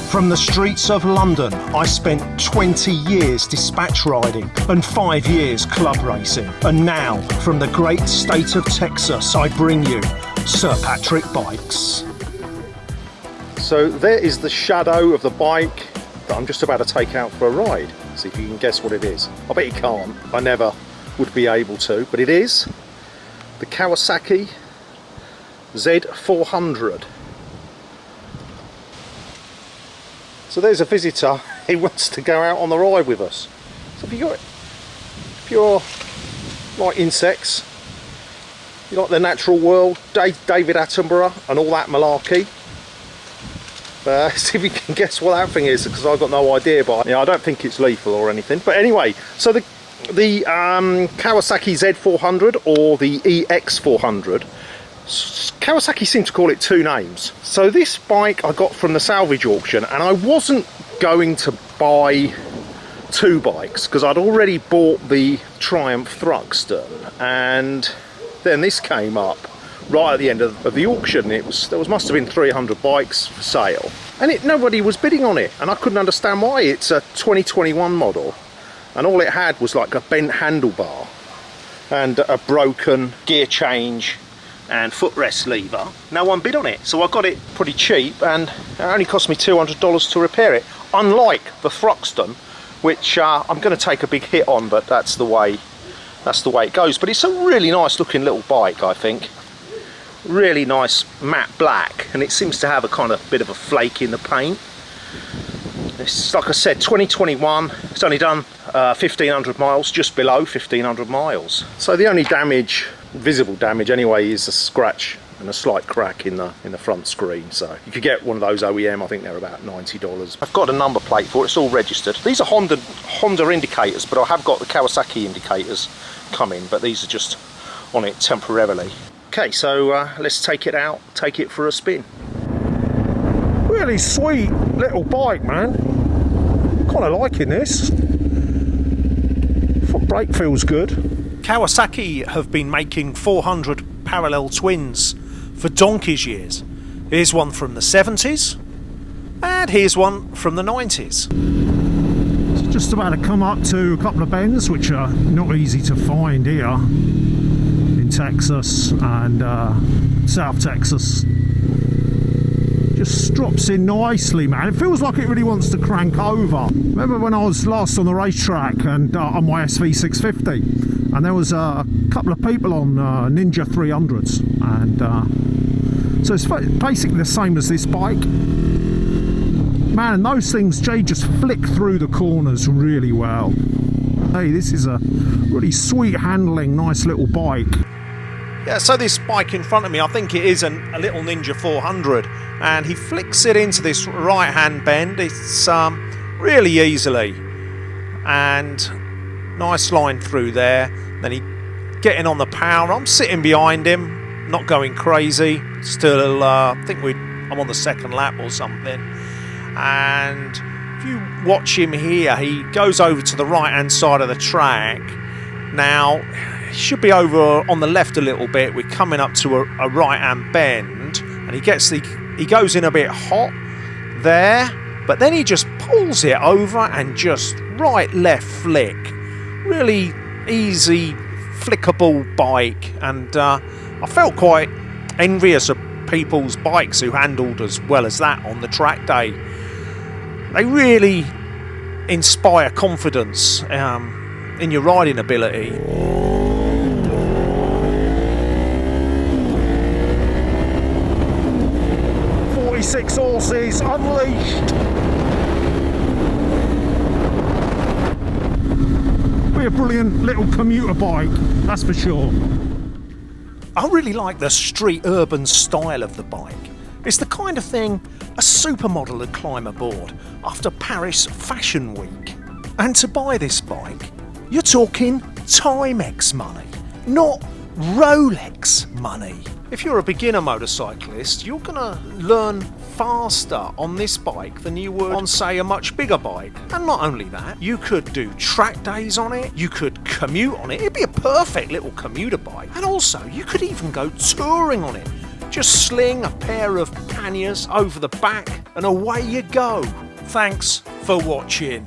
From the streets of London, I spent 20 years dispatch riding and 5 years club racing. And now, from the great state of Texas, I bring you Sir Patrick Bikes. So there is the shadow of the bike that I'm just about to take out for a ride. See if you can guess what it is. I bet you can't. I never would be able to, but it is the Kawasaki Z400. So there's a visitor. He wants to go out on the ride with us. So if you're like insects, you like the natural world, David Attenborough and all that malarkey. See if you can guess what that thing is, because I've got no idea. But yeah, I don't think it's lethal or anything. But anyway, so the Kawasaki Z400 or the EX400. Kawasaki seem to call it two names. So this bike I got from the salvage auction, and I wasn't going to buy two bikes because I'd already bought the Triumph Thruxton, and then this came up right at the end of the auction. There must have been 300 bikes for sale, and nobody was bidding on it, and I couldn't understand why. It's a 2021 model, and all it had was like a bent handlebar and a broken gear change and footrest lever. No one bid on it, so I got it pretty cheap, and it only cost me $200 to repair it. Unlike the Thruxton, which I'm going to take a big hit on, but that's the way it goes. But it's a really nice looking little bike, I think. Really nice matte black, and it seems to have a kind of bit of a flake in the paint. It's, like I said, 2021. It's only done 1,500 miles, just below 1,500 miles. So the only damage, visible damage anyway, is a scratch and a slight crack in the front screen. So you could get one of those OEM. I think they're about $90. I've got a number plate for it. It's all registered. These are Honda indicators, but I have got the Kawasaki indicators coming, but these are just on it temporarily. Okay, so let's take it out, take it for a spin. Really sweet little bike, man. Kind of liking this. Foot brake feels good. Kawasaki have been making 400 parallel twins for donkey's years. Here's one from the 70s, and here's one from the 90s. So just about to come up to a couple of bends, which are not easy to find here in Texas and South Texas. Just drops in nicely, man. It feels like it really wants to crank over. Remember when I was last on the racetrack and on my SV650, and there was a couple of people on Ninja 300s, and so it's basically the same as this bike. Man, and those things, Jay, just flick through the corners really well. Hey, this is a really sweet handling, nice little bike. Yeah, so this bike in front of me, I think it is a little Ninja 400, and he flicks it into this right hand bend. It's really easily, and nice line through there. Then he getting on the power. I'm sitting behind him, not going crazy. Still, I think I'm on the second lap or something. And if you watch him here, he goes over to the right hand side of the track. Now, he should be over on the left a little bit. We're coming up to a right hand bend, and he goes in a bit hot there, but then he just pulls it over and just right left flick. Really easy flickable bike, and I felt quite envious of people's bikes who handled as well as that on the track day. They really inspire confidence in your riding ability. 46 horses unleashed. Be a brilliant little commuter bike, that's for sure. I really like the street urban style of the bike. It's the kind of thing a supermodel would climb aboard after Paris Fashion Week. And to buy this bike, you're talking Timex money, not Rolex money. If you're a beginner motorcyclist, you're going to learn faster on this bike than you would on, say, a much bigger bike. And not only that, you could do track days on it, you could commute on it. It'd be a perfect little commuter bike. And also, you could even go touring on it. Just sling a pair of panniers over the back and away you go. Thanks for watching.